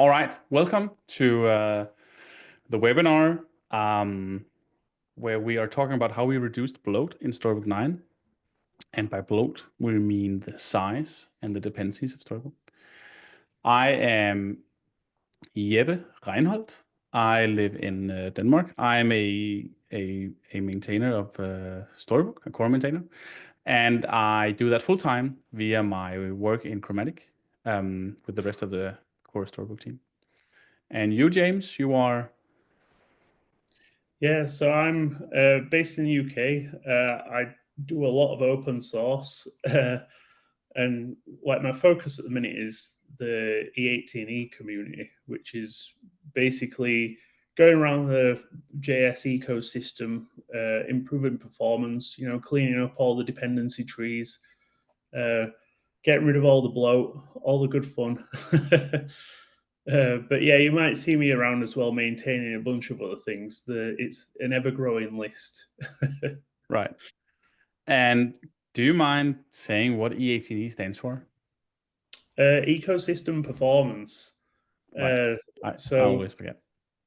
All right, welcome to the webinar where we are talking about how we reduced bloat in Storybook 9. And by bloat, we mean the size and the dependencies of Storybook. I am Jeppe Reinhold. I live in Denmark. I'm a maintainer of Storybook, a core maintainer. And I do that full time via my work in Chromatic with the rest of the core Storybook team. And you, James, you are. Yeah, so I'm based in the UK. I do a lot of open source, and like my focus at the minute is the E18E community, which is basically going around the JS ecosystem, improving performance. Cleaning up all the dependency trees, uh, getting rid of all the bloat, all the good fun. But yeah, you might see me around as well, maintaining a bunch of other things. It's an ever-growing list. Right. And do you mind saying what E18E stands for? Ecosystem performance. Right. Uh, I so always forget.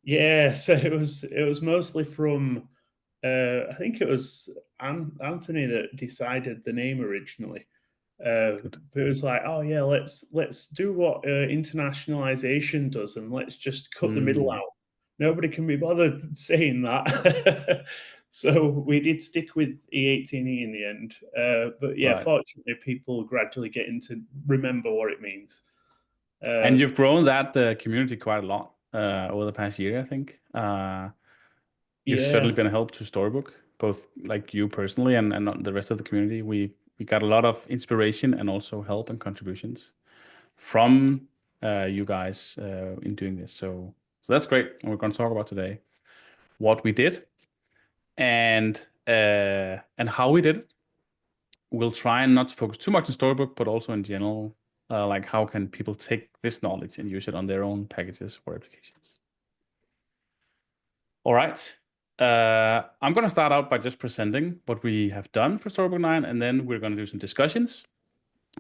yeah, so it was mostly from I think it was Anthony that decided the name originally. Good. But it was like, oh yeah, let's do what internationalization does, and let's just cut the middle Mm, out. Nobody can be bothered saying that. So we did stick with E18E in the end. But yeah, right. fortunately, people gradually getting to remember what it means. And Uh, you've grown that community quite a lot over the past year, I think. You've certainly yeah, been a help to Storybook, both like you personally and the rest of the community. We got a lot of inspiration and also help and contributions from you guys in doing this. So that's great. And we're going to talk about today what we did and how we did it. We'll try and not to focus too much on Storybook, but also in general, like how can people take this knowledge and use it on their own packages or applications. All right. I'm going to start out by just presenting what we have done for Storybook 9, and then we're going to do some discussions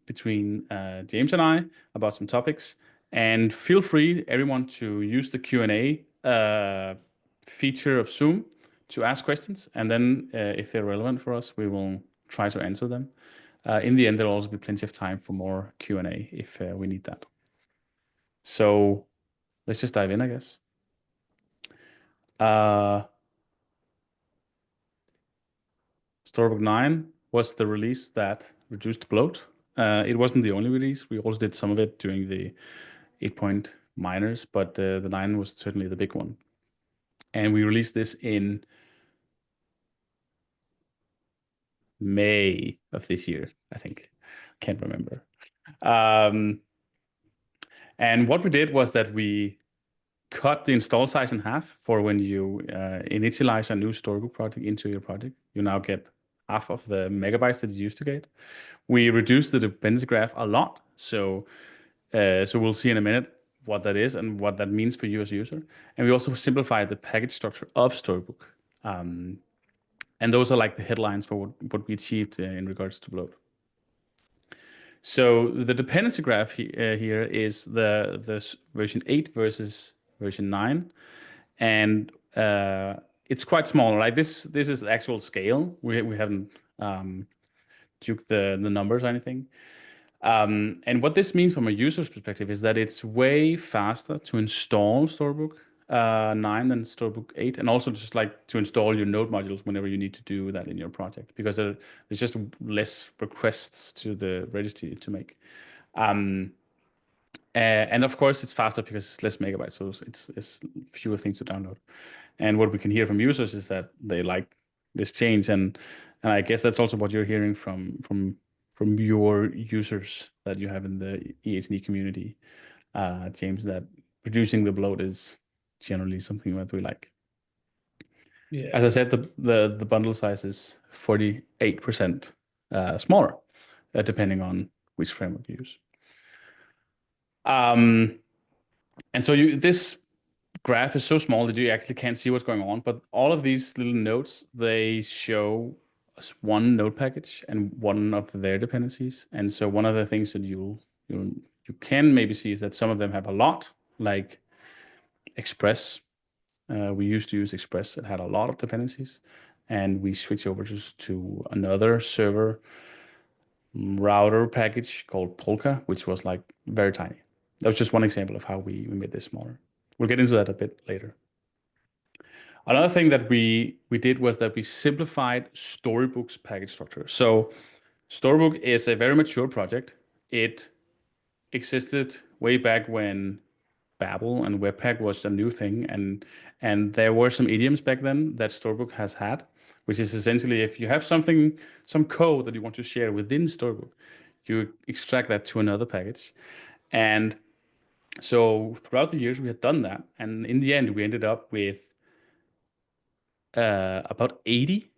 between James and I about some topics. And feel free, everyone, to use the Q&A feature of Zoom to ask questions. And then if they're relevant for us, we will try to answer them. In the end, there'll also be plenty of time for more Q&A if we need that. So let's just dive in, I guess. Uh, Storybook 9 was the release that reduced bloat. It wasn't the only release. We also did some of it during the 8-point minors, but the 9 was certainly the big one. And we released this in May of this year, I think. Can't remember. Um, and what we did was that we cut the install size in half for when you initialize a new Storybook project into your project. You now get half of the megabytes that you used to get. We reduced the dependency graph a lot. So we'll see in a minute what that is and what that means for you as a user. And we also simplified the package structure of Storybook. And those are like the headlines for what we achieved in regards to bloat. So the dependency graph here is the version 8 versus version 9. And it's quite small. Like this is the actual scale. We haven't duked the numbers or anything. And what this means from a user's perspective is that it's way faster to install Storybook 9 than Storybook 8, and also just like to install your node modules whenever you need to do that in your project, because there's just less requests to the registry to make. And of course, it's faster because it's less megabytes, so it's fewer things to download. And what we can hear from users is that they like this change, and I guess that's also what you're hearing from your users that you have in the EHD community, James, that reducing the bloat is generally something that we like. As yeah, I said, the bundle size is 48% smaller, depending on which framework you use. Um, and so this graph is so small that you actually can't see what's going on. But all of these little nodes, they show us one node package and one of their dependencies. And so one of the things that you can maybe see is that some of them have a lot, like Express. We used to use Express. It had a lot of dependencies, and we switched over to another server router package called Polka, which was like very tiny. That was just one example of how we made this smaller. We'll get into that a bit later. Another thing that we did was that we simplified Storybook's package structure. So Storybook is a very mature project. It existed way back when Babel and Webpack was a new thing, and there were some idioms back then that Storybook has had, which is essentially if you have something, some code that you want to share within Storybook, you extract that to another package. And so throughout the years we had done that, and in the end we ended up with about 80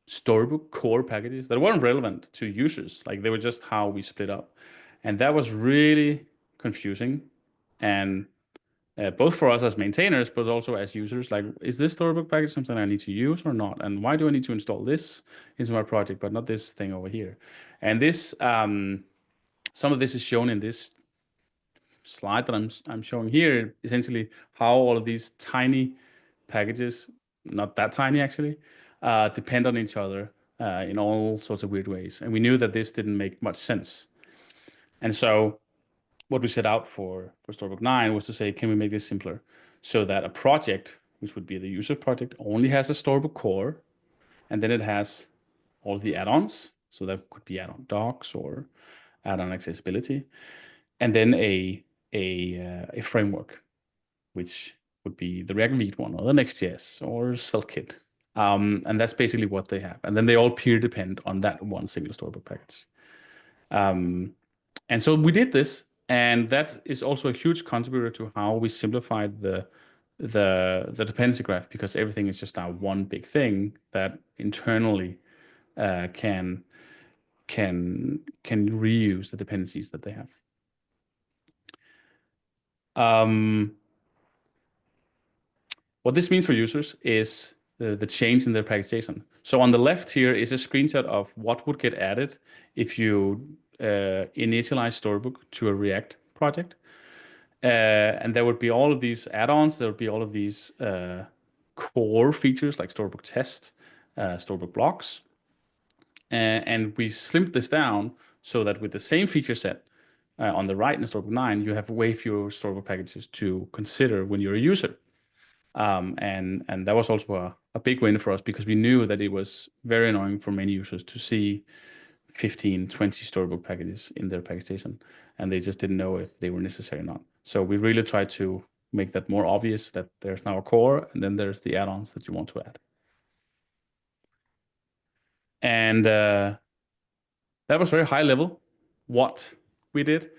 Storybook core packages that weren't relevant to users. Like they were just how we split up. And that was really confusing. And both for us as maintainers, but also as users, like, is this Storybook package something I need to use or not? And why do I need to install this into my project, but not this thing over here? And this, some of this is shown in this slide that I'm showing here, essentially how all of these tiny packages, not that tiny actually, depend on each other in all sorts of weird ways. And we knew that this didn't make much sense. And so what we set out for Storybook 9 was to say, can we make this simpler so that a project, which would be the user project, only has a Storybook core, and then it has all the add-ons. So that could be add-on docs or add-on accessibility, and then a framework, which would be the React Native one or the Next.js or SvelteKit. And that's basically what they have. And then they all peer depend on that one single Storybook package. And so we did this, and that is also a huge contributor to how we simplified the dependency graph, because everything is just now one big thing that internally can reuse the dependencies that they have. What this means for users is the change in their package JSON. So on the left here is a screenshot of what would get added if you initialize Storybook to a React project. And there would be all of these add-ons. There would be all of these core features like Storybook Test, Storybook Blocks. And we slimmed this down so that with the same feature set on the right in Storybook 9, you have way fewer Storybook packages to consider when you're a user. And that was also a big win for us, because we knew that it was very annoying for many users to see 15, 20 Storybook packages in their package JSON, and they just didn't know if they were necessary or not. So we really tried to make that more obvious that there's now a core, and then there's the add-ons that you want to add. And that was very high level what we did.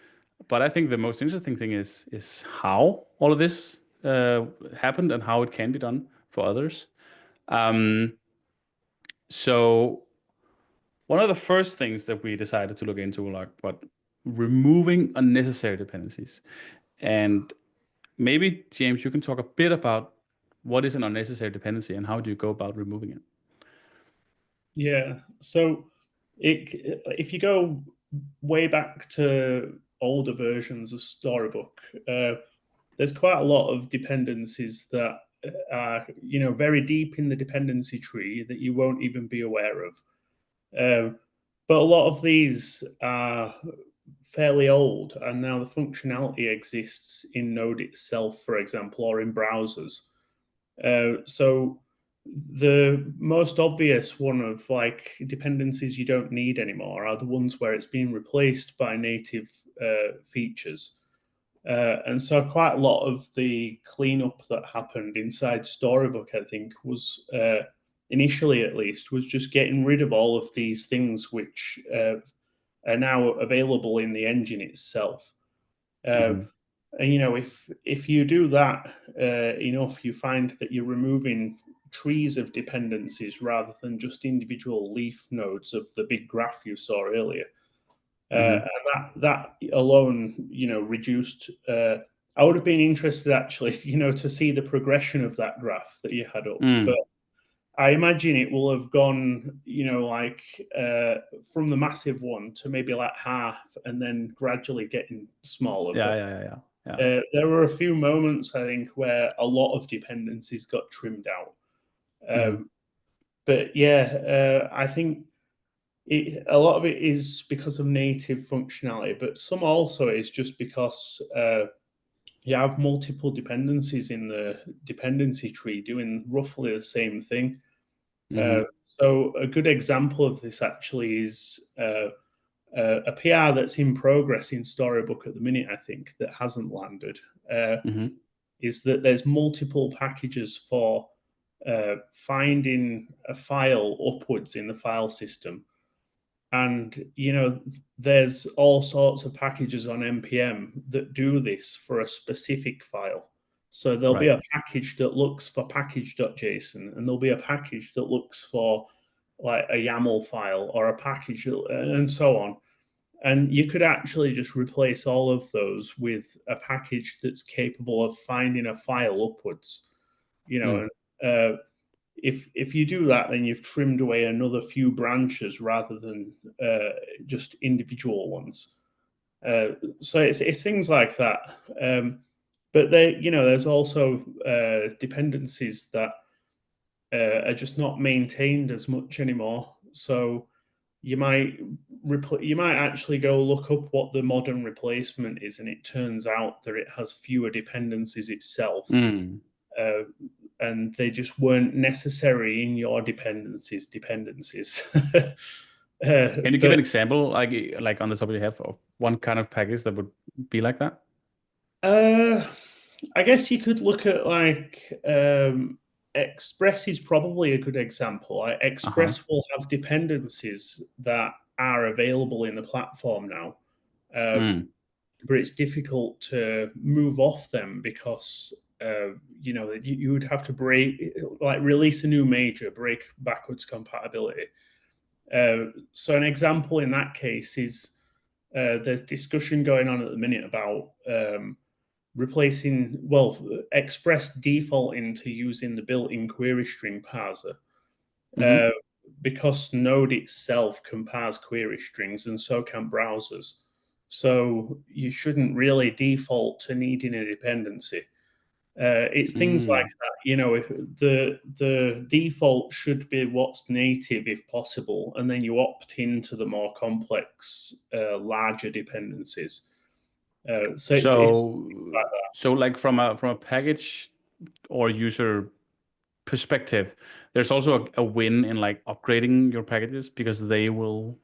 But I think the most interesting thing is how all of this happened and how it can be done for others. So one of the first things that we decided to look into, like, what removing unnecessary dependencies. And maybe, James, you can talk a bit about what is an unnecessary dependency and how do you go about removing it? Yeah. So if you go way back to older versions of Storybook, there's quite a lot of dependencies that are, very deep in the dependency tree that you won't even be aware of. But a lot of these are fairly old, and now the functionality exists in Node itself, for example, or in browsers. So the most obvious one of like dependencies you don't need anymore are the ones where it's being replaced by native features. And so quite a lot of the cleanup that happened inside Storybook, I think, was initially at least, was just getting rid of all of these things which are now available in the engine itself. Mm-hmm. And if you do that enough, you find that you're removing trees of dependencies rather than just individual leaf nodes of the big graph you saw earlier. Mm-hmm. And that alone, reduced. I would have been interested actually, to see the progression of that graph that you had up, but Mm. I imagine it will have gone, like from the massive one to maybe like half, and then gradually getting smaller. Yeah, But yeah, yeah, Yeah. there were a few moments, I think, where a lot of dependencies got trimmed out. Hmm. But yeah, I think a lot of it is because of native functionality, but some also is just because you have multiple dependencies in the dependency tree doing roughly the same thing. Uh, Hmm. so a good example of this actually is a PR that's in progress in Storybook at the minute, I think, that hasn't landed, Hmm. is that there's multiple packages for finding a file upwards in the file system. And, there's all sorts of packages on NPM that do this for a specific file. So there'll be Right. a package that looks for package.json, and there'll be a package that looks for like a YAML file or a package, and so on. And you could actually just replace all of those with a package that's capable of finding a file upwards. Mm. And if you do that, then you've trimmed away another few branches rather than just individual ones. So it's things like that. But there's also dependencies that are just not maintained as much anymore. So you might you might actually go look up what the modern replacement is, and it turns out that it has fewer dependencies itself, Mm. uh, and they just weren't necessary in your dependencies. Can you give But an example, like on the top of your head, of one kind of package that would be like that? uh, I guess you could look at like Express is probably a good example. Like Uh-huh. Express will have dependencies that are available in the platform now. Uh, Mm. but it's difficult to move off them because you would have to break, like, release a new major, break backwards compatibility. So an example in that case is there's discussion going on at the minute about replacing, well, Express defaulting to using the built-in query string parser, Hmm. uh, because Node itself can parse query strings, and so can browsers. So you shouldn't really default to needing a dependency. It's things like Mm. that. If the default should be what's native if possible, and then you opt into the more complex, larger dependencies. So it's like So, so like from a package or user perspective, there's also a win in like upgrading your packages because they will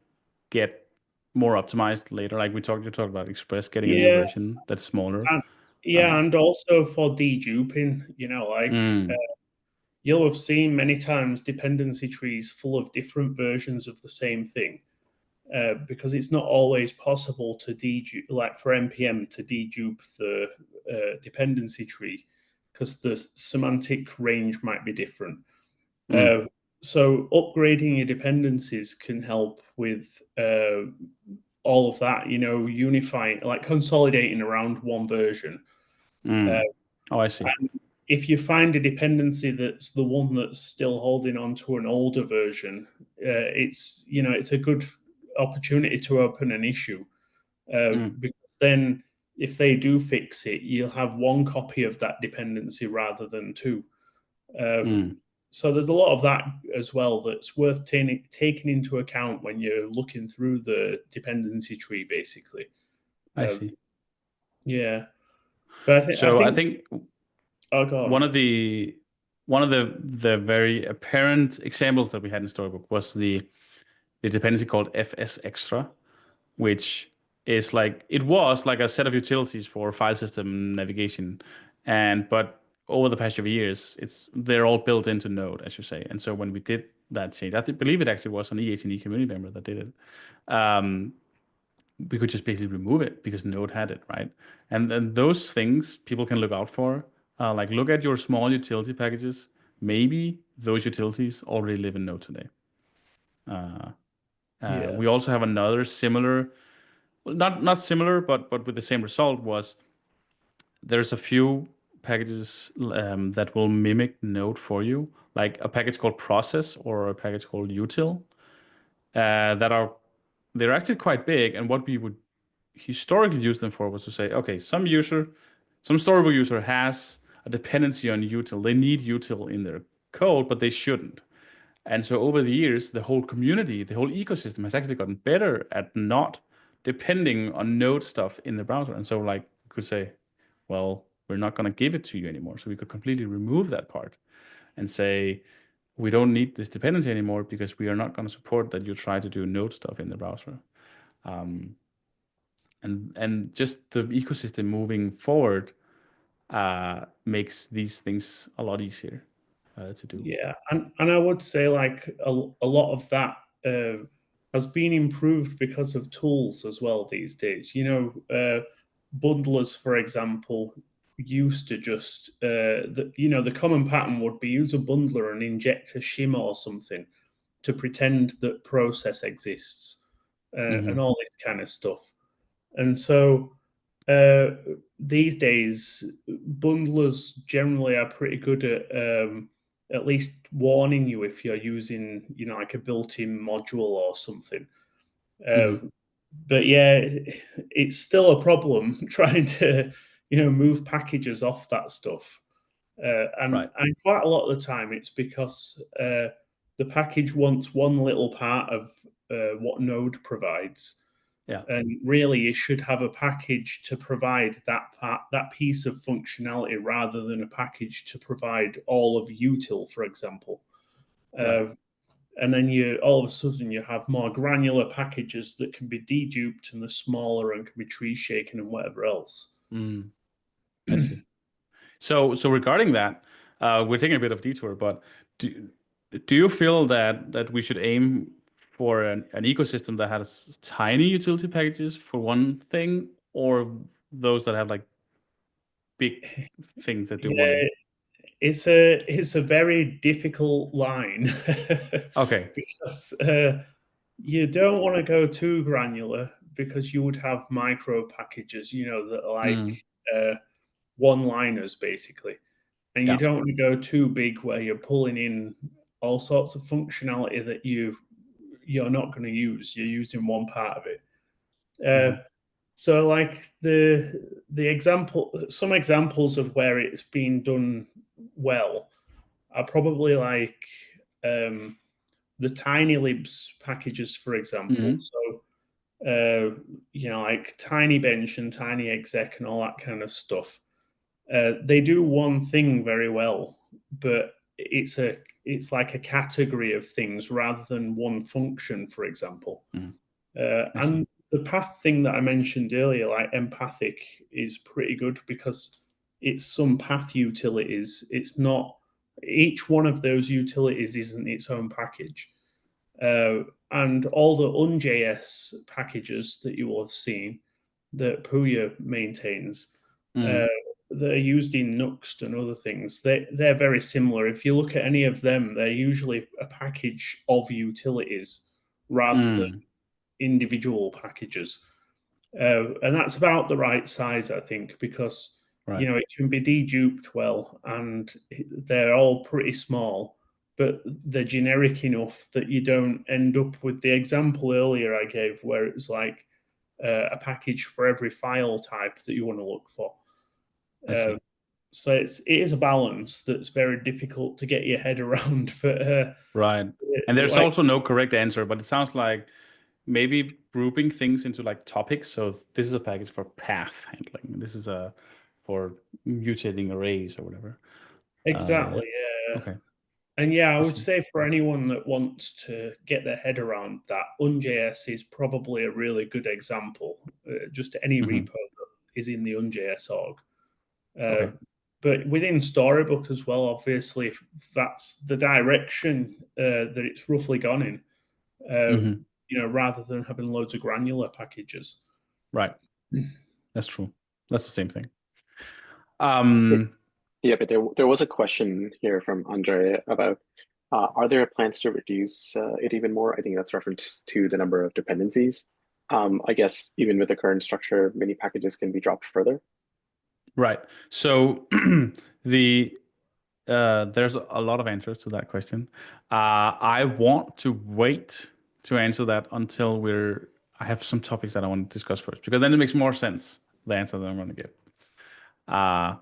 get more optimized later. Like you talked about Express getting a new yeah, version that's smaller. and, Uh, yeah, and also for deduping, like mm. you'll have seen many times dependency trees full of different versions of the same thing. Because it's not always possible to dedupe, like for npm, to dedupe the dependency tree because the semantic range might be different. Mm. Uh, so upgrading your dependencies can help with all of that. Unifying, like consolidating around one version. Uh, Mm. Oh, I see. and if you find a dependency that's the one that's still holding on to an older version, it's a good opportunity to open an issue, Mm. because then if they do fix it, you'll have one copy of that dependency rather than two. Uh, Mm. so there's a lot of that as well that's worth taking into account when you're looking through the dependency tree, basically. I Uh, see. yeah, but I So I think. think Oh, go on. one of the very apparent examples that we had in Storybook was the dependency called FS Extra, which is like it was like a set of utilities for file system navigation, but over the past few years, they're all built into Node, as you say. And so when we did that change, believe it actually was an E18E community member that did it. We could just basically remove it because Node had it, right? And then those things people can look out for. Like look at your small utility packages. Maybe those utilities already live in Node today. Uh, Yeah, we also have another similar, well, not similar, but with the same result was there's a few packages that will mimic Node for you, like a package called process or a package called util, that are they're actually quite big. And what we would historically use them for was to say, okay, some user some Storybook user has a dependency on util. They need util in their code, but they shouldn't. And so over the years, the whole community, the whole ecosystem has actually gotten better at not depending on node stuff in the browser. And so like we could say, well, we're not going to give it to you anymore. So we could completely remove that part and say, we don't need this dependency anymore because we are not going to support that you try to do node stuff in the browser. Um, and just the ecosystem moving forward makes these things a lot easier to do. Yeah, and I would say like a lot of that has been improved because of tools as well these days. You know, bundlers, for example, used to just the common pattern would be use a bundler and inject a shim or something to pretend that process exists and Hmm. all this kind of stuff. And so uh, these days, bundlers generally are pretty good at least warning you if you're using, like a built-in module or something. Uh, Hmm. but yeah, it's still a problem trying to, move packages off that stuff. Right. And quite a lot of the time, it's because the package wants one little part of what Node provides, Yeah. and really you should have a package to provide that piece of functionality rather than a package to provide all of util, for example. Right. uh, and then you all of a sudden you have more granular packages that can be deduped and they're smaller and can be tree shaken and whatever else. Mm, I see. So regarding that, we're taking a bit of detour, but do do you feel that we should aim for an ecosystem that has tiny utility packages for one thing, or those that have like big things that do one Yeah, thing? it's a very difficult line Okay. because you don't want to go too granular because you would have micro packages, that are like Mm, uh, one-liners basically, and you yeah. don't want to go too big where you're pulling in all sorts of functionality that you're not going to use. You're using one part of it. Hmm. So like some examples of where it's been done well are probably like um, the TinyLibs packages, for example. Hmm. So like TinyBench and TinyExec and all that kind of stuff. They do one thing very well, but it's like a category of things rather than one function, for example. Hmm. I see. And the path thing that I mentioned earlier, like empathic, is pretty good because it's some path utilities. It's not each one of those utilities isn't its own package. And all the un.js packages that you will have seen that Puya maintains, uh, Mm, that are used in Nuxt and other things, they're very similar. If you look at any of them, they're usually a package of utilities rather than mm, individual packages. And that's about the right size, I think, because right. it can be deduped well, and they're all pretty small, but they're generic enough that you don't end up with the example earlier I gave, where it was like a package for every file type that you want to look for. I Uh, see. so it is a balance that's very difficult to get your head around, but Right. And there's like also no correct answer, but it sounds like maybe grouping things into like topics. So this is a package for path handling. This is a for mutating arrays or whatever. Uh, exactly, yeah. okay, And yeah, I I would see. say for anyone that wants to get their head around that, un.js is probably a really good example. Just any repo Hmm. that is in the un.js org. Uh, Okay. but within Storybook as well, obviously, if that's the direction that it's roughly gone in, Hmm. rather than having loads of granular packages. Right. That's true. That's the same thing. Yeah, Um, yeah, but there was a question here from Andre about are there plans to reduce it even more? I think that's reference to the number of dependencies. I guess even with the current structure, many packages can be dropped further. right. So the there's a lot of answers to that question. I want to wait to answer that until I have some topics that I want to discuss first, because then it makes more sense, the answer that I'm going to give. Uh,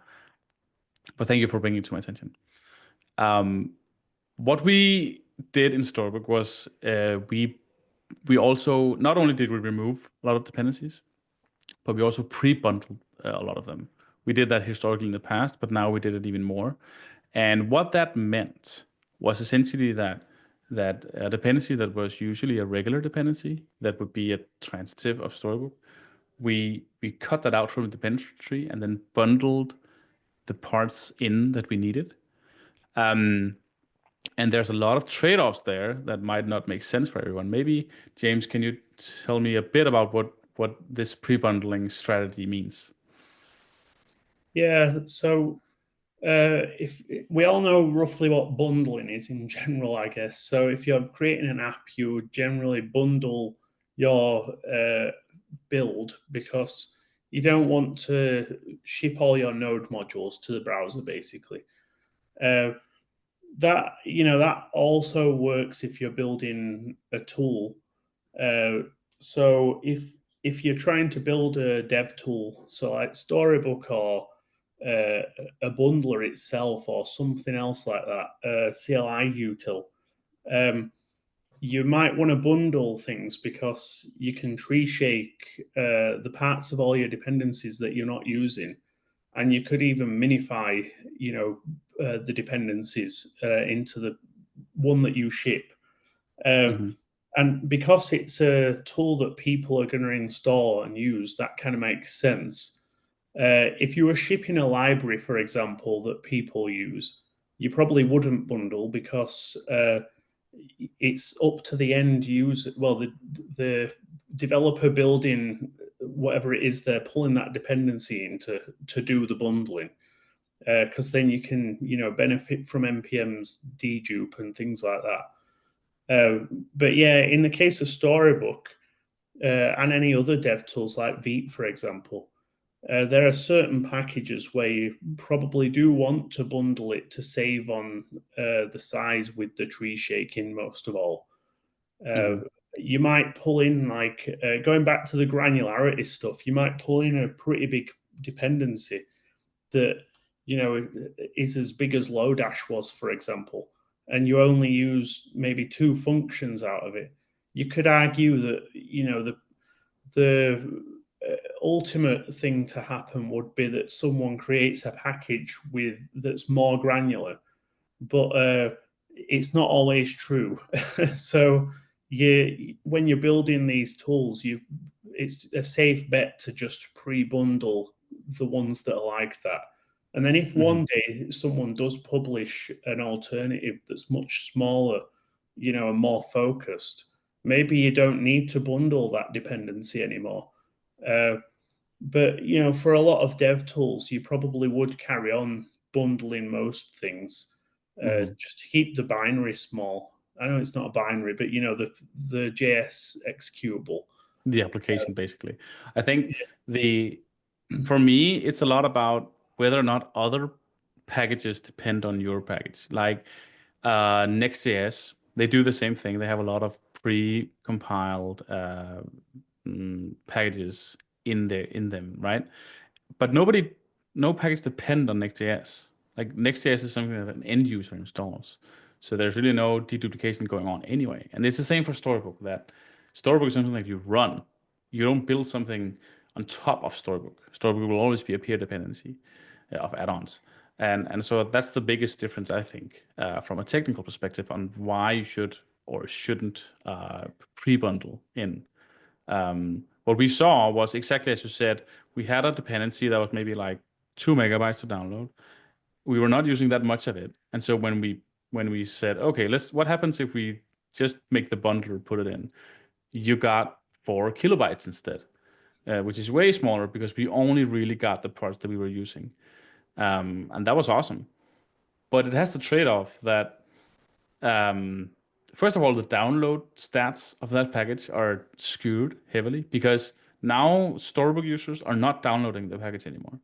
but thank you for bringing it to my attention. Um, what we did in Storybook was we also not only did we remove a lot of dependencies, but we also pre-bundled a lot of them. We did that historically in the past, but now we did it even more. And what that meant was essentially that a dependency that was usually a regular dependency that would be a transitive of Storybook, we cut that out from the dependency tree and then bundled the parts in that we needed. And there's a lot of trade-offs there that might not make sense for everyone. Maybe, James, can you tell me a bit about what this pre-bundling strategy means? Yeah, so if we all know roughly what bundling is in general, I guess. So if you're creating an app, you would generally bundle your build because you don't want to ship all your node modules to the browser, basically. Uh, that also works if you're building a tool. So if you're trying to build a dev tool, so like Storybook or uh, a bundler itself or something else like that, CLI util, you might want to bundle things because you can tree shake the parts of all your dependencies that you're not using, and you could even minify, the dependencies into the one that you ship. Uh, Mm-hmm. and because it's a tool that people are going to install and use, that kind of makes sense. If you were shipping a library, for example, that people use, you probably wouldn't bundle because it's up to the end user. Well, the developer building whatever it is they're pulling that dependency into to do the bundling, because then you can benefit from npm's dedupe and things like that. But yeah, in the case of Storybook and any other dev tools like Veep, for example, there are certain packages where you probably do want to bundle it to save on the size with the tree shaking most of all. Mm-hmm. You might pull in, like, going back to the granularity stuff, you might pull in a pretty big dependency that is as big as Lodash was, for example, and you only use maybe two functions out of it. You could argue that the ultimate thing to happen would be that someone creates a package that's more granular, but it's not always true. So when you're building these tools, it's a safe bet to just pre-bundle the ones that are like that. And then if Mm-hmm. one day someone does publish an alternative that's much smaller, and more focused, maybe you don't need to bundle that dependency anymore. Uh, but for a lot of dev tools, you probably would carry on bundling most things, Mm-hmm. just to keep the binary small. I know it's not a binary, but the JS executable. The application, basically. I think the for me, it's a lot about whether or not other packages depend on your package. Like Next.js, they do the same thing. They have a lot of pre-compiled packages in them, right? But no package depend on Next.js. Like Next.js is something that an end user installs. So there's really no deduplication going on anyway. And it's the same for Storybook, that Storybook is something that you run. You don't build something on top of Storybook. Storybook will always be a peer dependency of add-ons. And so that's the biggest difference, I think, from a technical perspective on why you should or shouldn't pre-bundle in. What we saw was exactly as you said. We had a dependency that was maybe like 2 MB to download. We were not using that much of it, and so when we said, okay, what happens if we just make the bundler put it in? You got 4 KB instead, which is way smaller because we only really got the parts that we were using, and that was awesome. But it has the trade-off that um, first of all, the download stats of that package are skewed heavily because now Storybook users are not downloading the package anymore.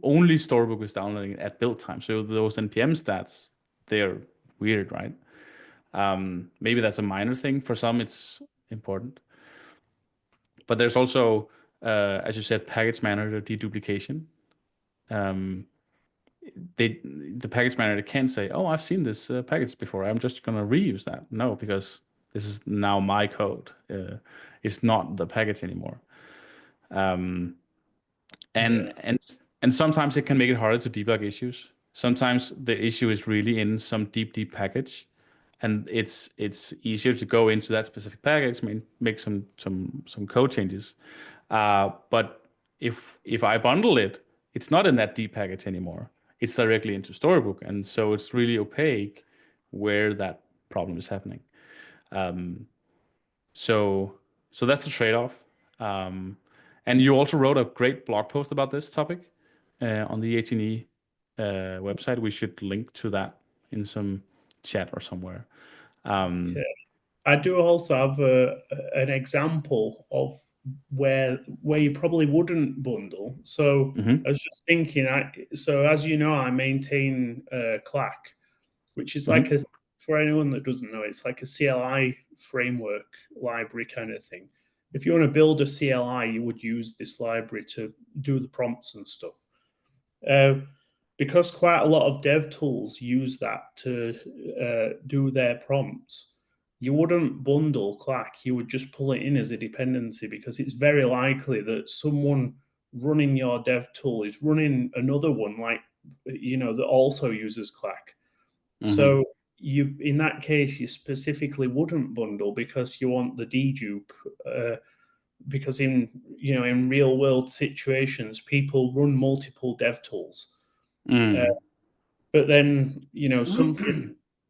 Only Storybook is downloading it at build time. So those NPM stats, they're weird, right? Maybe that's a minor thing. For some, it's important. But there's also, as you said, package manager deduplication. the package manager can't say, "Oh, I've seen this package before. I'm just gonna reuse that." No, because this is now my code. It's not the package anymore. Um, and Yeah. and and sometimes it can make it harder to debug issues. Sometimes the issue is really in some deep package, and it's easier to go into that specific package, make some code changes. But if I bundle it, it's not in that deep package anymore. It's directly into Storybook, and so it's really opaque where that problem is happening. Um, so so that's the trade-off. Um, and you also wrote a great blog post about this topic on the 18E website. We should link to that in some chat or somewhere. Yeah. I do also have an example of where you probably wouldn't bundle. So Mhm, I was just thinking, so as you know, I maintain Clack, which is like mhm, a, for anyone that doesn't know, it's like a CLI framework library kind of thing. If you want to build a CLI, you would use this library to do the prompts and stuff. Uh, because quite a lot of dev tools use that to do their prompts, you wouldn't bundle Clack. You would just pull it in as a dependency because it's very likely that someone running your dev tool is running another one like that also uses Clack. mhm, So you, in that case, you specifically wouldn't bundle because you want the dedupe. Because in real world situations, people run multiple dev tools, uh, mm. but then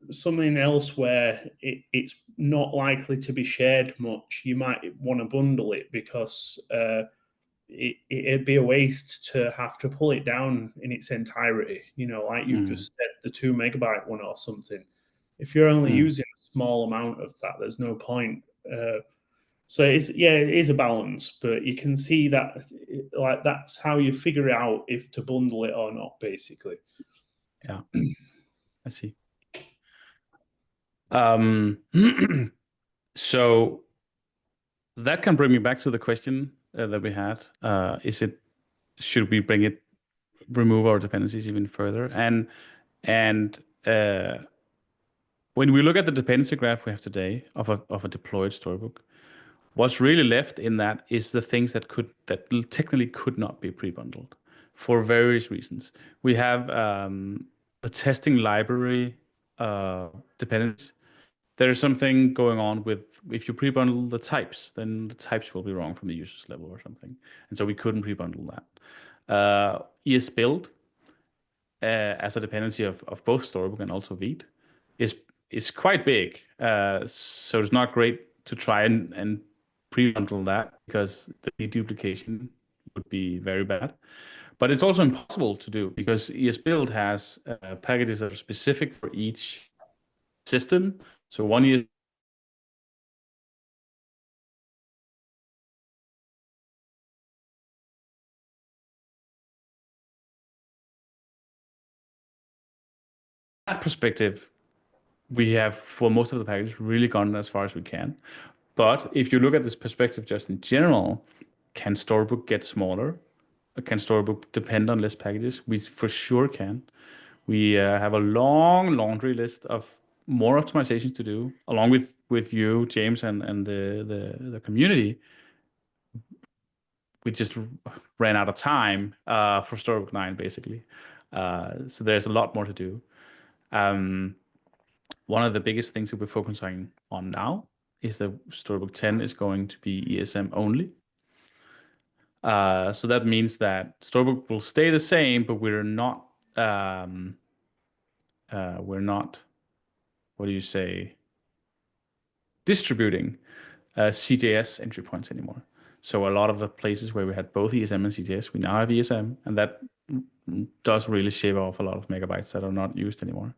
something else where it's not likely to be shared much. You might want to bundle it because it'd be a waste to have to pull it down in its entirety. Like you've Mm, just said, the 2 MB one or something. If you're only mm. using a small amount of that, there's no point. So it is a balance, but you can see that like that's how you figure out if to bundle it or not, basically. Yeah, I see. Um, so that can bring me back to the question that we had. Should we remove our dependencies even further? And when we look at the dependency graph we have today of a deployed storybook, what's really left in that is the things that technically could not be pre-bundled for various reasons. We have the testing library dependencies. There's something going on with if you pre-bundle the types, then the types will be wrong from the user's level or something, and so we couldn't pre-bundle that. ESBuild as a dependency of both Storybook and also Vite is is quite big. So it's not great to try and pre-bundle that because the deduplication would be very bad. But it's also impossible to do because ESBuild has packages that are specific for each system. So one is that perspective, we have, for most of the packages, really gone as far as we can. But if you look at this perspective just in general, can Storybook get smaller? Can Storybook depend on less packages? We for sure can. We have a long laundry list of more optimizations to do, along with you, James, and the community. We just ran out of time for Storybook 9, basically. So there's a lot more to do. Um, One of the biggest things that we're focusing on now is that Storybook 10 is going to be ESM only. So that means that Storybook will stay the same, but um, we're not, what do you say, distributing CJS entry points anymore. So a lot of the places where we had both ESM and CJS, we now have ESM, and that does really shave off a lot of megabytes that are not used anymore.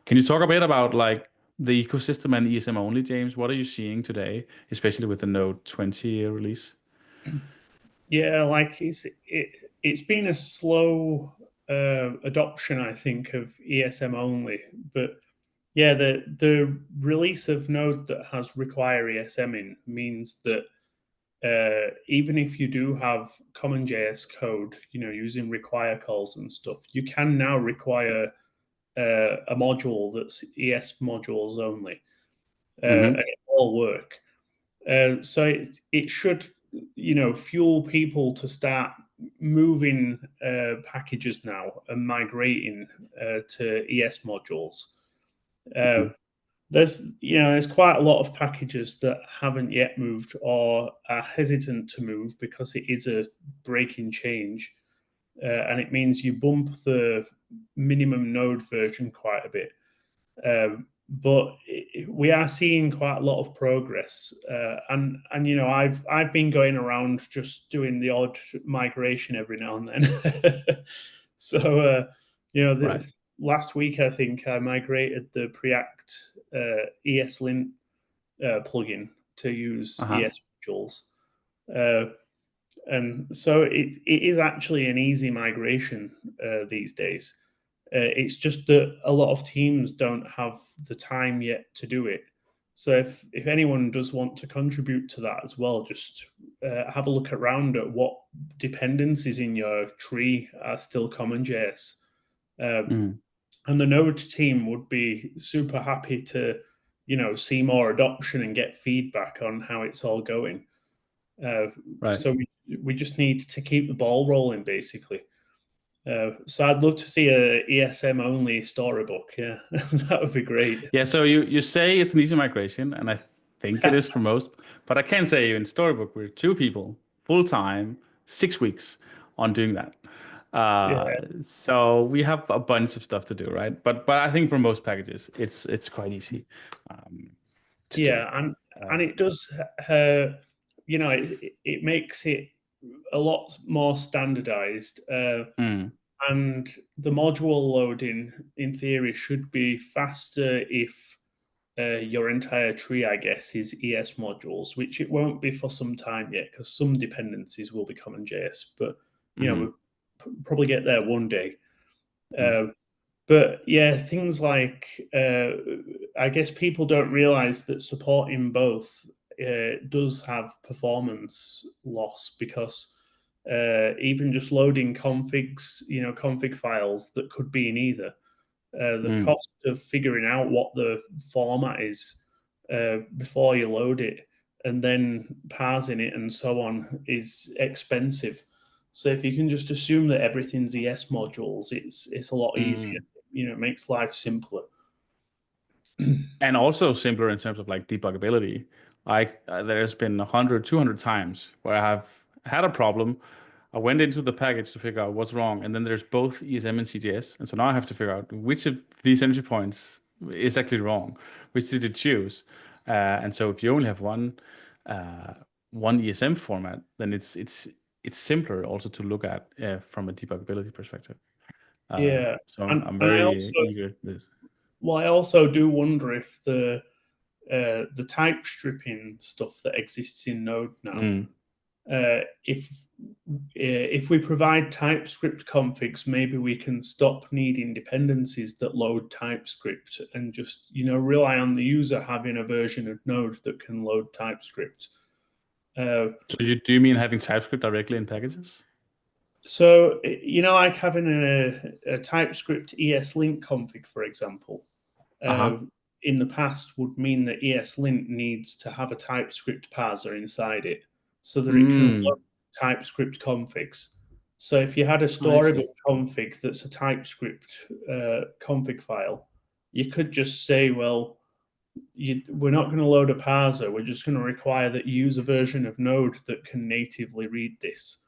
Can you talk a bit about like the ecosystem and ESM only, James? What are you seeing today, especially with the Node 20 release? Yeah, like it's been a slow adoption, I think, of ESM only. But yeah, the release of Node that has require ESM in means that even if you do have CommonJS code, using require calls and stuff, you can now require a module that's ES modules only, and Mm-hmm. it all work. So it should, fuel people to start moving packages now and migrating to ES modules. Mm-hmm. There's quite a lot of packages that haven't yet moved or are hesitant to move because it is a breaking change, and it means you bump the minimum node version quite a bit. But we are seeing quite a lot of progress, and I've been going around just doing the odd migration every now and then. So Right. last week I think I migrated the Preact ESLint plugin to use Uh-huh. ES modules. Uh, and so it is actually an easy migration these days. It's just that a lot of teams don't have the time yet to do it. So if anyone does want to contribute to that as well, just have a look around at what dependencies in your tree are still CommonJS. Mm. And the Node team would be super happy to, see more adoption and get feedback on how it's all going. Right. So we just need to keep the ball rolling, basically. So I'd love to see a ESM only storybook. Yeah, that would be great. Yeah, so you say it's an easy migration, and I think it is for most, but I can say in Storybook we're two people, full time, 6 weeks on doing that. Yeah, So we have a bunch of stuff to do, right? But I think for most packages, it's quite easy um, to do. yeah, and Uh, it does. It makes it a lot more standardized. mm, And the module loading, in theory, should be faster if your entire tree, I guess, is ES modules, which it won't be for some time yet, because some dependencies will be CommonJS. But mhm, we'll probably get there one day. mm, But yeah, things like I guess people don't realize that supporting both does have performance loss because even just loading configs, config files that could be in either, the mm, cost of figuring out what the format is before you load it and then parsing it and so on is expensive. So if you can just assume that everything's ES modules, it's a lot easier. mm. It makes life simpler. And also simpler in terms of like debuggability. Like there's been 100, 200 times where I have had a problem. I went into the package to figure out what's wrong, and then there's both ESM and CTS, and so now I have to figure out which of these entry points is actually wrong, which did it choose, and so if you only have uh, one ESM format, then it's simpler also to look at from a debuggability perspective. Yeah, So I'm and very eager to this. I also do wonder if the type stripping stuff that exists in Node now, Mm, if we provide TypeScript configs, maybe we can stop needing dependencies that load TypeScript and just rely on the user having a version of Node that can load TypeScript. So do you mean having TypeScript directly in packages? So like having a TypeScript ESLint config, for example, Uh-huh. in the past would mean that ESLint needs to have a TypeScript parser inside it so that it can load Mm, TypeScript configs. So if you had a I Storybook see. config that's a TypeScript config file, you could just say, well, we're not going to load a parser. We're just going to require that you use a version of Node that can natively read this.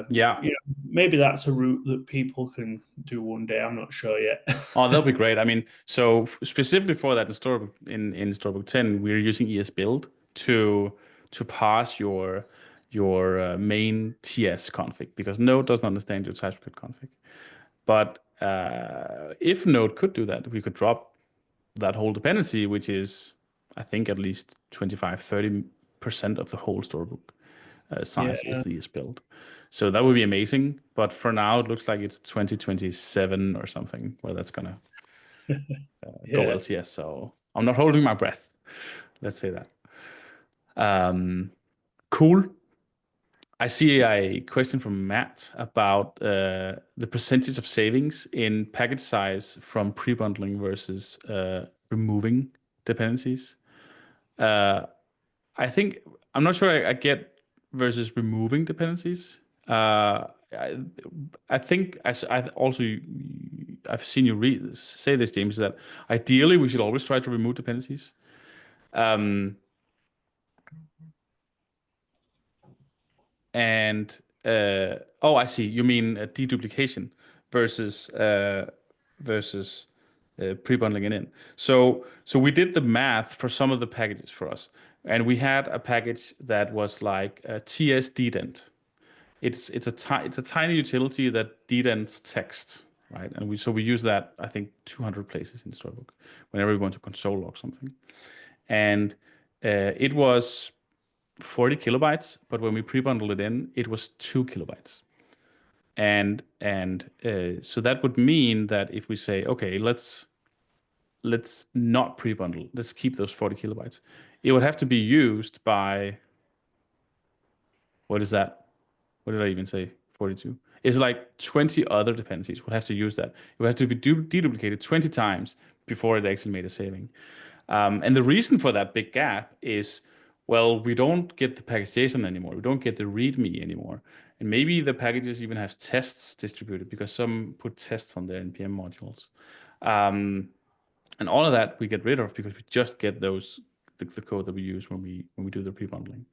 Yeah. Maybe that's a route that people can do one day. I'm not sure yet. Oh, that'll be great. I mean, so specifically for that in Storybook 10, we're using ES build to parse your main TS config because Node doesn't understand your TypeScript config. But if Node could do that, we could drop that whole dependency, which is, I think, at least 25-30% of the whole Storybook Yeah, size is the ES build. So that would be amazing. But for now, it looks like it's 2027 or something where that's gonna go yeah, LTS. So I'm not holding my breath. Let's say that. Um, Cool. I see a question from Matt about the percentage of savings in package size from pre-bundling versus removing dependencies. I think I'm not sure I get versus removing dependencies. I, I think I also I've seen you say this, James, that ideally we should always try to remove dependencies. Um, and oh, I see. You mean deduplication versus pre-bundling it in. So we did the math for some of the packages for us, and we had a package that was like TS dedent. It's a tiny utility that dedents text, right? And we use that I think 200 places in Storybook whenever we want to console log something, and it was 40 kilobytes, but when we pre-bundled it in, it was 2 kilobytes. And so that would mean that if we say, okay, let's not pre-bundle, let's keep those 40 kilobytes, it would have to be used by, what is that? What did I even say? 42. It's like 20 other dependencies would have to use that. It would have to be deduplicated 20 times before it actually made a saving. And the reason for that big gap is, well, we don't get the package.json anymore. We don't get the README anymore. And maybe the packages even have tests distributed because some put tests on their NPM modules. And all of that we get rid of because we just get those the code that we use when we do the pre-bundling.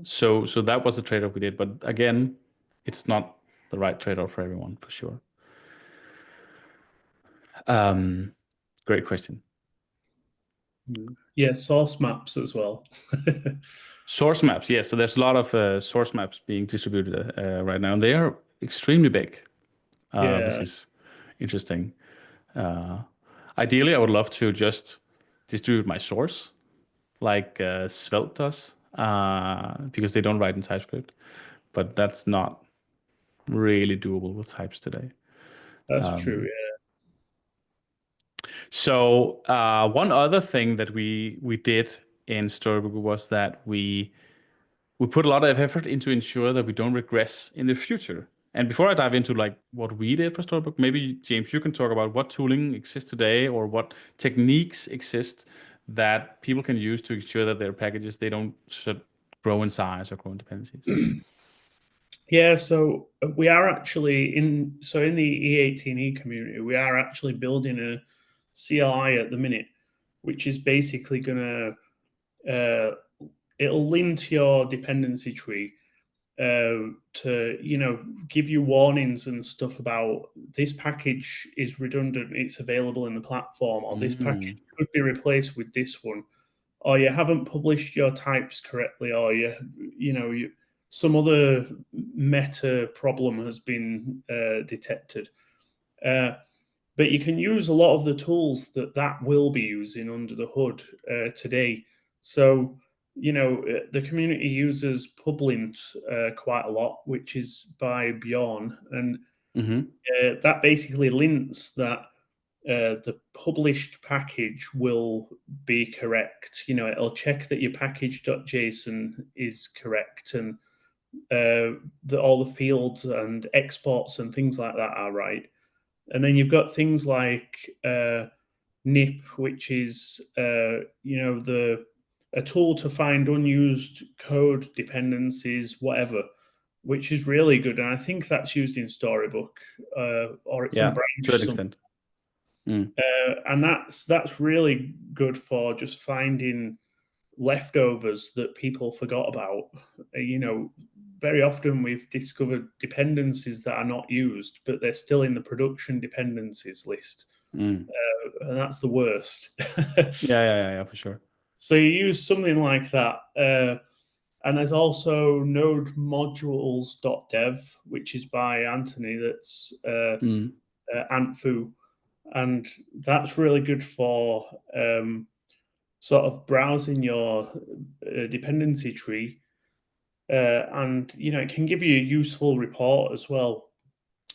So that was the trade-off we did. But again, it's not the right trade-off for everyone, for sure. Great question. Yeah, source maps as well. Source maps, yes. So there's a lot of source maps being distributed right now, and they are extremely big, which is interesting. Ideally, I would love to just distribute my source like Svelte does, because they don't write in TypeScript, but that's not really doable with types today. That's true, yeah. So one other thing that we did in Storybook was that we put a lot of effort into ensure that we don't regress in the future. And before I dive into like what we did for Storybook, maybe James, you can talk about what tooling exists today or what techniques exist that people can use to ensure that their packages they don't should grow in size or grow in dependencies. Yeah, so we are actually in the E18E community, we are actually building a CLI at the minute, which is basically gonna it'll link your dependency tree to give you warnings and stuff about this package is redundant, it's available in the platform, or this package could be replaced with this one, or you haven't published your types correctly, or some other meta problem has been detected. But you can use a lot of the tools that will be using under the hood today. So, the community uses Publint quite a lot, which is by Bjorn. And that basically links that the published package will be correct. It'll check that your package.json is correct and that all the fields and exports and things like that are right. And then you've got things like NIP, which is a tool to find unused code dependencies, whatever, which is really good. And I think that's used in Storybook, or it's in Branch to an extent. And that's really good for just finding leftovers that people forgot about. Very often we've discovered dependencies that are not used, but they're still in the production dependencies list. And that's the worst. Yeah, for sure. So you use something like that. And there's also node modules.dev, which is by Anthony, that's Antfu. And that's really good for sort of browsing your dependency tree. And, it can give you a useful report as well.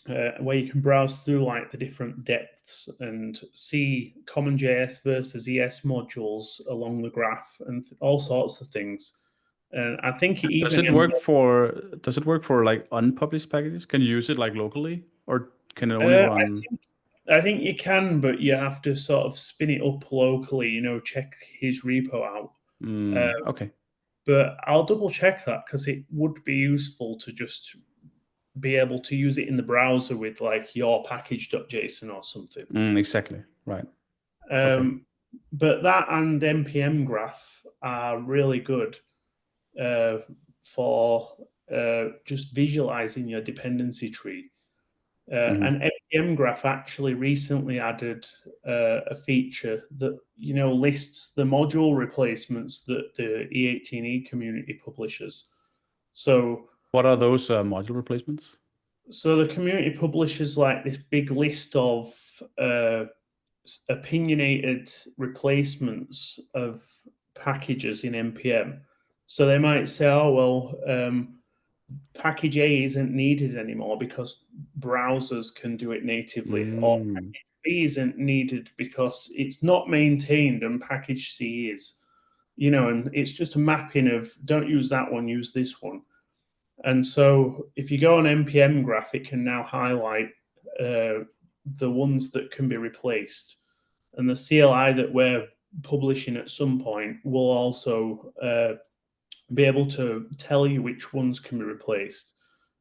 where you can browse through like the different depths and see common JS versus ES modules along the graph and all sorts of things. And I think it Does even it work for like unpublished packages? Can you use it like locally, or can it only uh, run? I think you can, but you have to sort of spin it up locally, check his repo out. Uh, Okay. but I'll double check that because it would be useful to just be able to use it in the browser with like your package.json or something. Exactly. Right. Okay. Um, but that and npm graph are really good uh, for just visualizing your dependency tree. Hmm. And npm graph actually recently added a feature that lists the module replacements that the E18E community publishes. So What are those module replacements? so the community publishes like this big list of opinionated replacements of packages in npm. So they might say, oh well, package A isn't needed anymore because browsers can do it natively, or Mm, package B isn't needed because it's not maintained and package C is. And it's just a mapping of don't use that one, use this one. And so if you go on npm graph, it can now highlight the ones that can be replaced. And the CLI that we're publishing at some point will also be able to tell you which ones can be replaced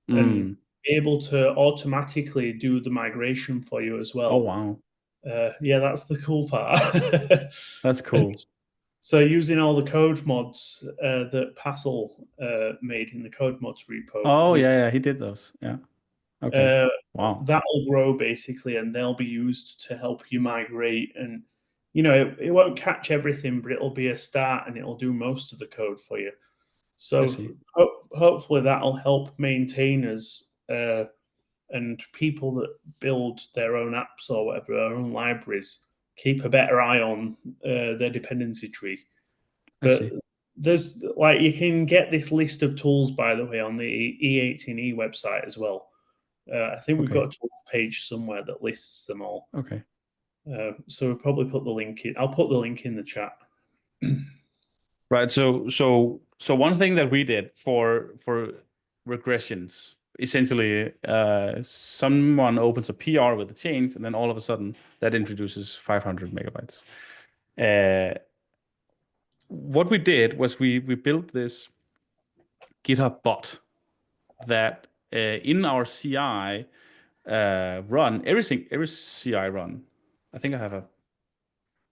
and mm. be able to automatically do the migration for you as Oh, well. wow. Yeah, that's the cool part. That's cool. So using all the code mods that Passel made in the code mods repo, Oh, yeah, yeah. He did those. Yeah. Okay. uh, Wow. that'll grow basically, and they'll be used to help you migrate. And it won't catch everything, but it'll be a start, and it'll do most of the code for you. I So see. hopefully that'll help maintainers and people that build their own apps or whatever, their own libraries, keep a better eye on their dependency tree. I But see. there's like you can get this list of tools, by the way, on the E18E website as well. I think we've Okay. got a tool page somewhere that lists them all. Okay. So we'll probably put the link in. I'll put the link in the chat. Right. So one thing that we did for regressions, essentially, someone opens a PR with a change, and then all of a sudden that introduces 500 megabytes. Uh, what we did was we built this GitHub bot that in our CI run every CI run. I think I have a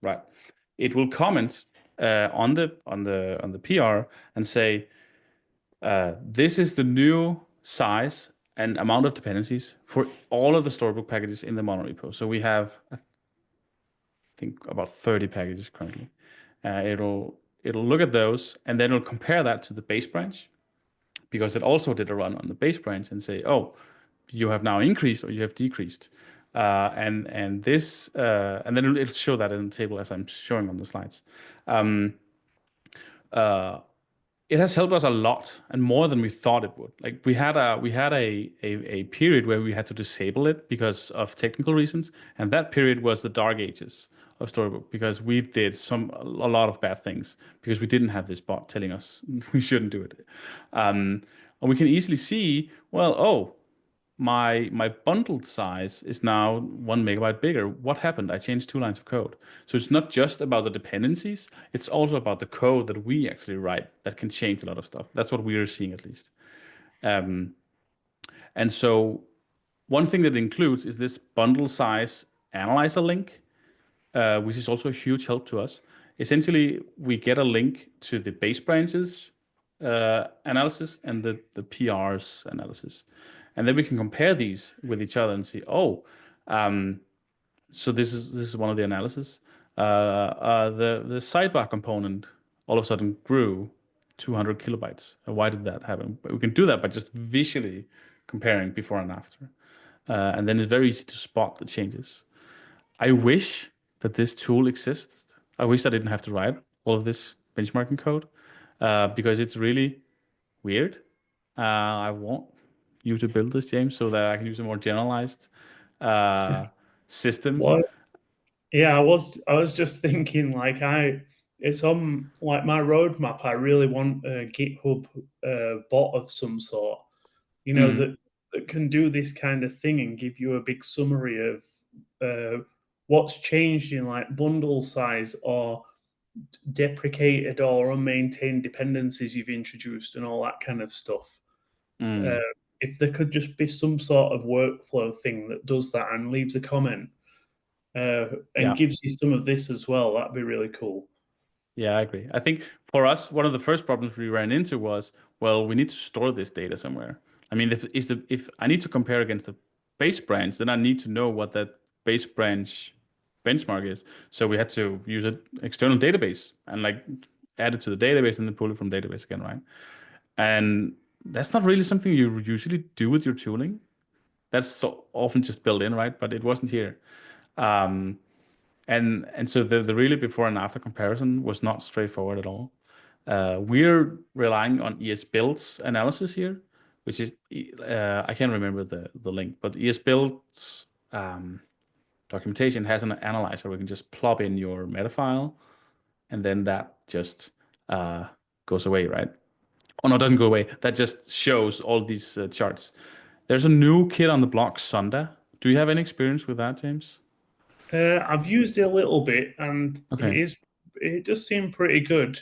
right. It will comment on the PR and say this is the new size and amount of dependencies for all of the Storybook packages in the monorepo. So we have, I think, about 30 packages currently. It'll look at those and then it'll compare that to the base branch because it also did a run on the base branch and say, oh, you have now increased or you have decreased. And then it'll show that in the table as I'm showing on the slides. Um, uh, it has helped us a lot and more than we thought it would. Like we had a period where we had to disable it because of technical reasons, and that period was the dark ages of Storybook because we did a lot of bad things because we didn't have this bot telling us we shouldn't do it. And we can easily see, well, oh, my bundled size is now 1 megabyte bigger. What happened? I changed 2 lines of code. So it's not just about the dependencies, it's also about the code that we actually write that can change a lot of stuff. That's what we are seeing at least. Um, and so one thing that includes is this bundle size analyzer link, which is also a huge help to us. Essentially, we get a link to the base branches analysis and the PRs analysis. And then we can compare these with each other and see, oh, so this is one of the analysis. The sidebar component all of a sudden grew 200 kilobytes. Why did that happen? But we can do that by just visually comparing before and after. And then it's very easy to spot the changes. I wish that this tool exists. I wish I didn't have to write all of this benchmarking code because it's really weird. I won't you to build this, James, so that I can use a more generalized uh, system. What? Yeah, I was just thinking like it's on like my roadmap. I really want a GitHub bot of some sort, Mm, that can do this kind of thing and give you a big summary of what's changed in like bundle size or deprecated or unmaintained dependencies you've introduced and all that kind of stuff. Uh, mm. if there could just be some sort of workflow thing that does that and leaves a comment and Yeah. gives you some of this as well, that'd be really cool. Yeah, I agree. I think for us, one of the first problems we ran into was, well, we need to store this data somewhere. I mean, if I need to compare against the base branch, then I need to know what that base branch benchmark is. So we had to use an external database and like add it to the database and then pull it from database again, right? And that's not really something you usually do with your tooling. That's so often just built in, right? But it wasn't here. Um, and so the really before and after comparison was not straightforward at all. We're relying on ES Build's analysis here, which is I can't remember the link, but ES Build's documentation has an analyzer where we can just plop in your meta file, and then that just uh, goes away, right? Oh no, it doesn't go away. That just shows all these charts. There's a new kit on the block, Sonda. Do you have any experience with that, James? I've used it a little bit, and Okay, it does seem pretty good.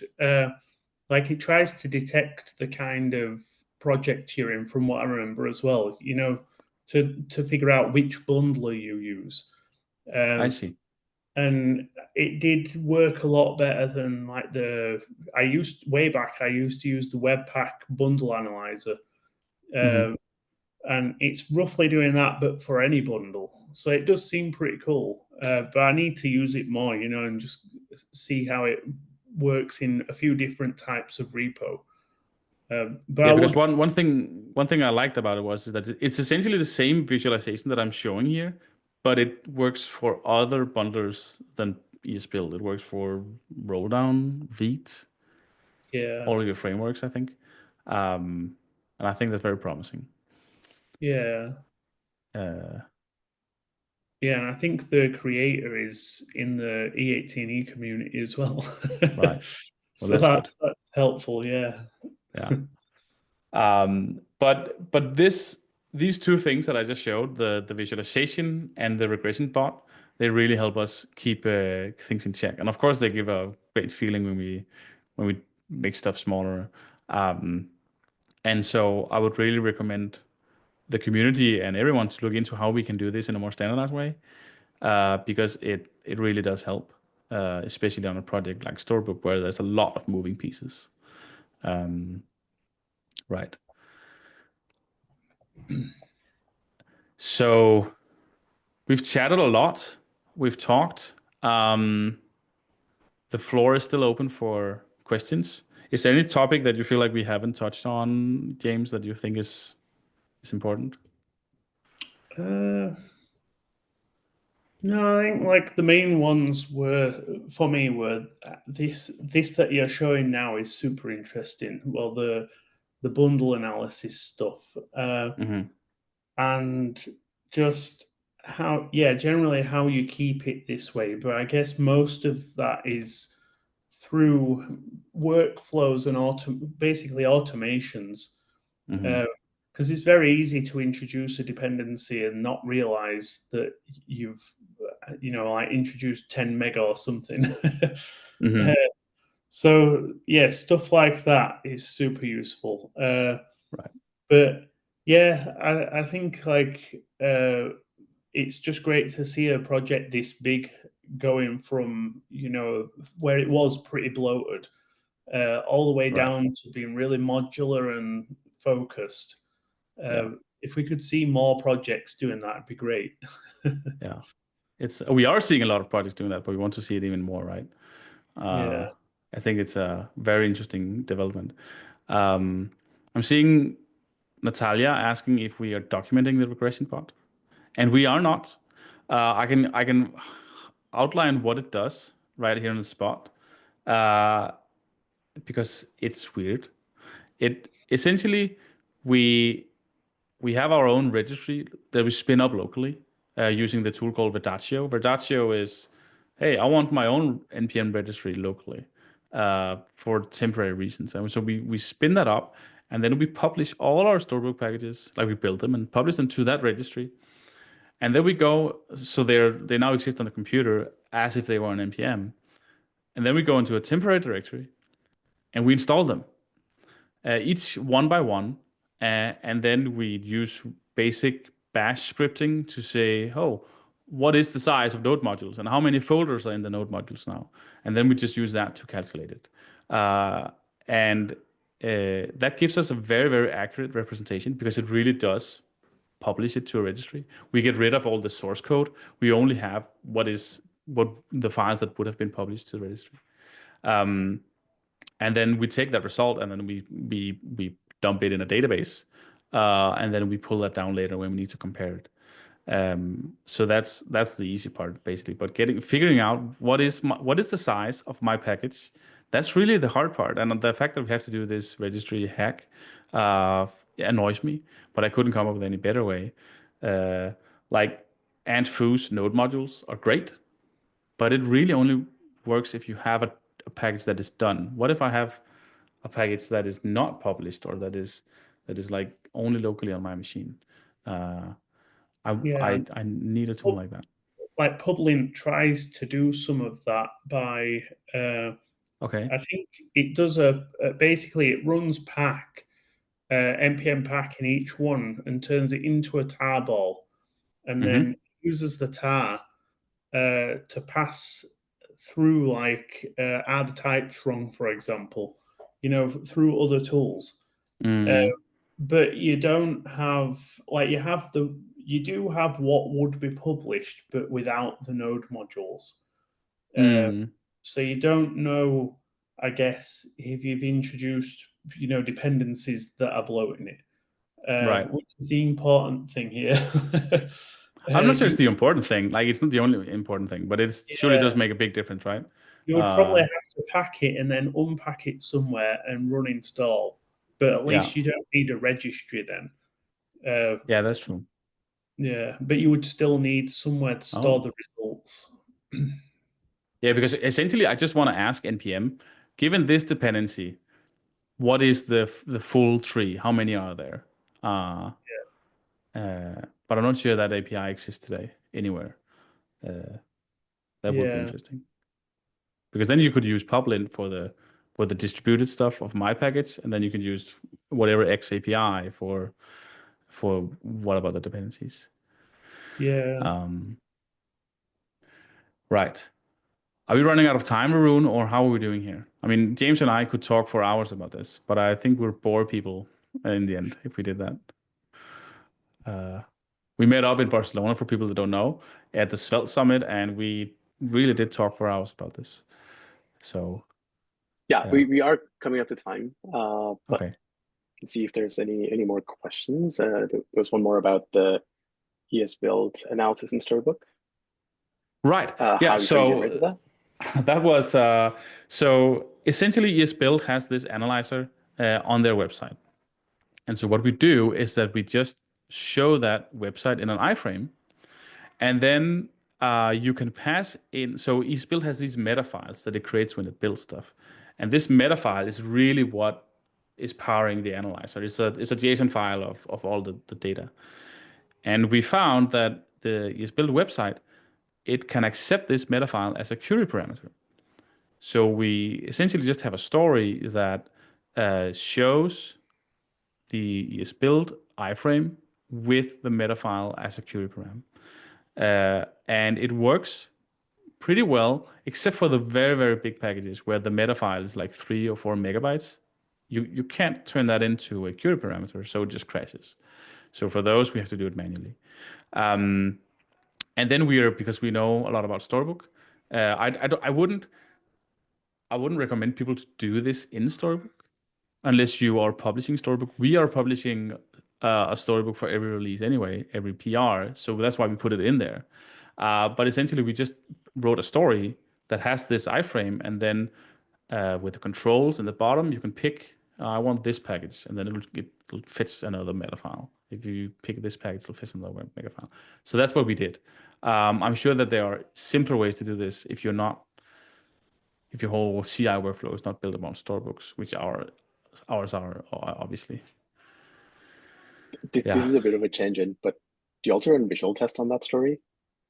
Like it tries to detect the kind of project you're in, from what I remember as well. To figure out which bundler you use. I Um, see. and it did work a lot better than like the I used way back. I used to use the Webpack bundle analyzer, Hmm. uh, and it's roughly doing that, but for any bundle. So it does seem pretty cool. But I need to use it more, and just see how it works in a few different types of repo. But I Yeah, because would, one thing I liked about it was that it's essentially the same visualization that I'm showing here, but it works for other bundlers than ESBuild. It works for Rolldown, Vite, yeah, all of your frameworks, I think. And I think that's very promising. yeah, Uh, yeah. And I think the creator is in the E18E community as well. right. Well, So that's good. that's helpful. Yeah, Yeah. But these two things that I just showed, the visualization and the regression bot, they really help us keep things in check. And of course, they give a great feeling when we make stuff smaller. Um, and so I would really recommend the community and everyone to look into how we can do this in a more standardized way, because it really does help, especially on a project like Storybook where there's a lot of moving pieces. Um, right. So we've chatted a lot. We've talked. Um, the floor is still open for questions. Is there any topic that you feel like we haven't touched on, James, that you think is important? uh, no, I think like the main ones were for me were this that you're showing now is super interesting. Well, the bundle analysis stuff, Hmm. and just how, yeah, generally how you keep it this way. But I guess most of that is through workflows and basically automations. Hmm. Because it's very easy to introduce a dependency and not realize that you've, like introduced 10 mega or something. Uh, Hmm. so yeah, stuff like that is super useful. Right. But yeah, I think like it's just great to see a project this big going from where it was pretty bloated all the way Right. down to being really modular and focused. Yeah. If we could see more projects doing that, it'd be great. Yeah. We are seeing a lot of projects doing that, but we want to see it even more, right? Yeah. Uh, I think it's a very interesting development. Um, I'm seeing Natalia asking if we are documenting the regression part, and we are not. I can outline what it does right here on the spot, uh, because it's weird. It essentially we we have our own registry that we spin up locally using the tool called Verdatio. Verdatio is, hey, I want my own npm registry locally for temporary reasons. And so we spin that up, and then we publish all our Storybook packages, like we build them and publish them to that registry. And then we go, so they now exist on the computer as if they were on npm. And then we go into a temporary directory and we install them, each one by one. And then we use basic bash scripting to say, oh, what is the size of node modules and how many folders are in the node modules now? And then we just use that to calculate it. And that gives us a very, very accurate representation because it really does publish it to a registry. We get rid of all the source code. We only have what the files that would have been published to the registry. And then we take that result and then we dump it in a database, and then we pull that down later when we need to compare it. So that's the easy part basically. But figuring out what is the size of my package, that's really the hard part. And the fact that we have to do this registry hack annoys me, but I couldn't come up with any better way. Like Ant Foo's node modules are great, but it really only works if you have a package that is done. What if I have a package that is not published or that is like only locally on my machine? I need a tool like that. Like Publint tries to do some of that by Okay. I think it does basically it runs pack npm pack in each one and turns it into a tarball, and then uses the tar to pass through like add types wrong, for example, through other tools. But you don't have you do have what would be published, but without the node modules. So you don't know, I guess, if you've introduced dependencies that are bloating it, right. which is the important thing here. I'm not sure it's the important thing. Like, it's not the only important thing, but it surely does make a big difference, right? You would probably have to pack it and then unpack it somewhere and run install. But at least you don't need a registry then. Yeah, that's true. Yeah, but you would still need somewhere to store the results. Yeah, because essentially I just want to ask npm, given this dependency, what is the full tree? How many are there? But I'm not sure that API exists today anywhere. That would be interesting. Because then you could use Publint for the distributed stuff of my package, and then you could use whatever X API for what about the dependencies? Yeah. Right. Are we running out of time, Arun, or how are we doing here? I mean, James and I could talk for hours about this, but I think we'll bore people in the end if we did that. We met up in Barcelona, for people that don't know, at the Svelte Summit, and we really did talk for hours about this. So yeah. We are coming up to time, but okay. Let's see if there's any more questions. There was one more about the ES build analysis in Storybook. Right. How you get rid of that? That was so essentially ES build has this analyzer on their website. And so what we do is that we just show that website in an iframe, and then you can pass in. So ES build has these meta files that it creates when it builds stuff. And this meta file is really what is powering the analyzer. It's a JSON file of all the data. And we found that the ES build website, it can accept this meta file as a query parameter. So we essentially just have a story that shows the ES build iframe with the meta file as a query param. And it works pretty well, except for the very, very big packages where the meta file is like 3 or 4 megabytes. You can't turn that into a query parameter, so it just crashes. So for those, we have to do it manually. And then because we know a lot about Storybook, I wouldn't recommend people to do this in Storybook unless you are publishing Storybook. We are publishing a Storybook for every release anyway, every PR. So that's why we put it in there. But essentially, we just wrote a story that has this iframe, and then with the controls in the bottom, you can pick, I want this package, and then it'll fetch another meta file If you pick this package, it'll fit in the web maker file. So that's what we did. I'm sure that there are simpler ways to do this if you're not, if your whole CI workflow is not built around storybooks, which ours are obviously. This Yeah. is a bit of a tangent, but do you also run visual test on that story?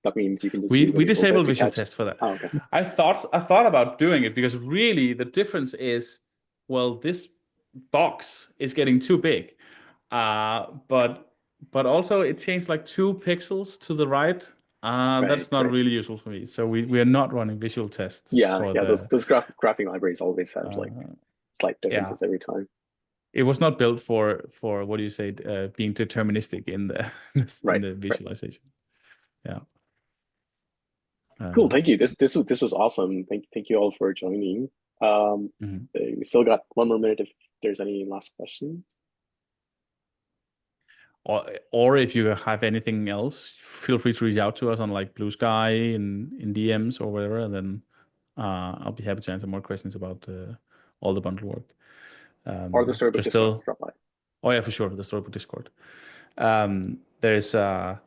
That means you can just We use a visual disable test to visual catch. tests for that. Oh, okay. I thought about doing it because really the difference is, well, this box is getting too big, but also it changed like 2 pixels to the right. That's not really useful for me. So we are not running visual tests. Yeah, for yeah. the Those graphing libraries always have like slight differences every time. It was not built for what do you say, being deterministic in the in the visualization. Yeah. Cool. Thank you. This was awesome. Thank you all for joining. We still got 1 more minute if there's any last questions. Or if you have anything else, feel free to reach out to us on like Blue Sky in DMs or whatever, and then I'll be happy to answer more questions about all the bundle work. Or the Storybook Discord. Drop by. Oh yeah, for sure, the Storybook Discord. There's a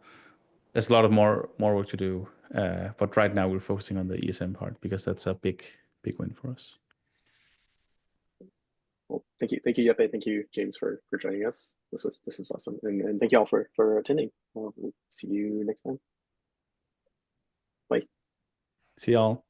lot of more work to do, but right now we're focusing on the ESM part because that's a big win for us. Well, thank you, Jeppe. Thank you, James, for joining us. This was awesome, and thank you all for attending. We'll see you next time. Bye. See y'all.